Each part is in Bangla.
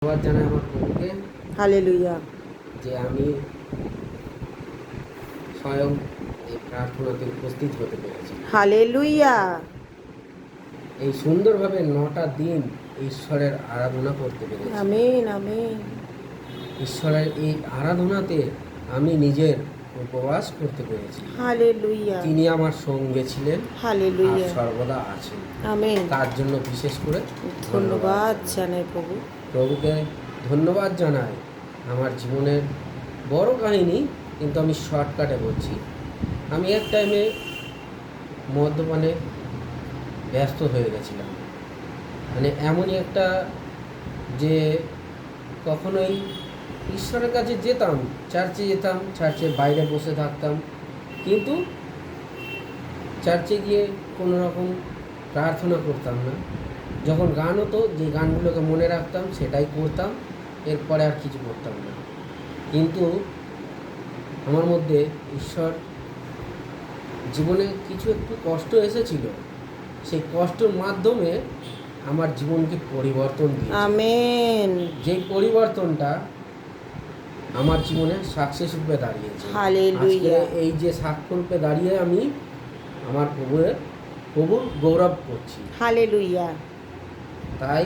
ধন্যবাদ জানাই আমার প্রভুকে হালেলুয়া। যে আমি স্বয়ং এই প্রার্থনাতে উপস্থিত হতে পেরেছি। হালেলুয়া। এই সুন্দরভাবে 9টা দিন ঈশ্বরের আরাধনা করতে পেরেছি। Amen amen. ঈশ্বরের এই আরাধনাতে আমি নিজের উপবাস করতে পেরেছি। হালেলুয়া। তিনি আমার সঙ্গে ছিলেন আর হালেলুয়া। সর্বদা আছেন। আমেন। তার জন্য বিশেষ করে ধন্যবাদ জানাই প্রভু। প্রভুকে ধন্যবাদ জানাই। আমার জীবনের বড় কাহিনী, কিন্তু আমি শর্টকাটে বলছি। আমি এক টাইমে মদ্যপানে ব্যস্ত হয়ে গেছিলাম, মানে এমনই একটা যে কখনোই ঈশ্বরের কাছে যেতাম, চার্চে যেতাম, চার্চের বাইরে বসে থাকতাম, কিন্তু চার্চে গিয়ে কোনো রকম প্রার্থনা করতাম না। যখন গান হতো, যে গানগুলোকে মনে রাখতাম সেটাই করতাম, এরপরে আর কিছু করতাম না। কিন্তু আমার মধ্যে ঈশ্বর জীবনে কিছু একটু কষ্ট এসেছিল, সেই কষ্টের মাধ্যমে আমার জীবনকে পরিবর্তন দিয়েছে। আমেন। যে পরিবর্তনটা আমার জীবনে সাকসেস রূপে দাঁড়িয়েছে। আজকে হালেলুয়া। এই যে সাক্ষ্য রূপে দাঁড়িয়ে আমি আমার প্রভুর গৌরব করছি। হালেলুয়া। তাই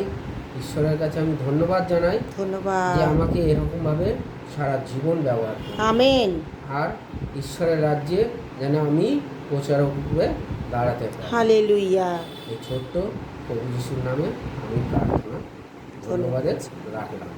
ঈশ্বরের কাছে আমি ধন্যবাদ জানাই যে ধন্যবাদ। আমাকে এরকমভাবে সারা জীবন ব্যবহার করে। আমেন। আর ঈশ্বরের রাজ্যে যেন আমি প্রচারক রূপে দাঁড়াতে পারি। হালেলুয়া। এই ছোট্ট প্রভু যিশুর নামে আমি প্রার্থনা ধন্যবাদে রাখলাম।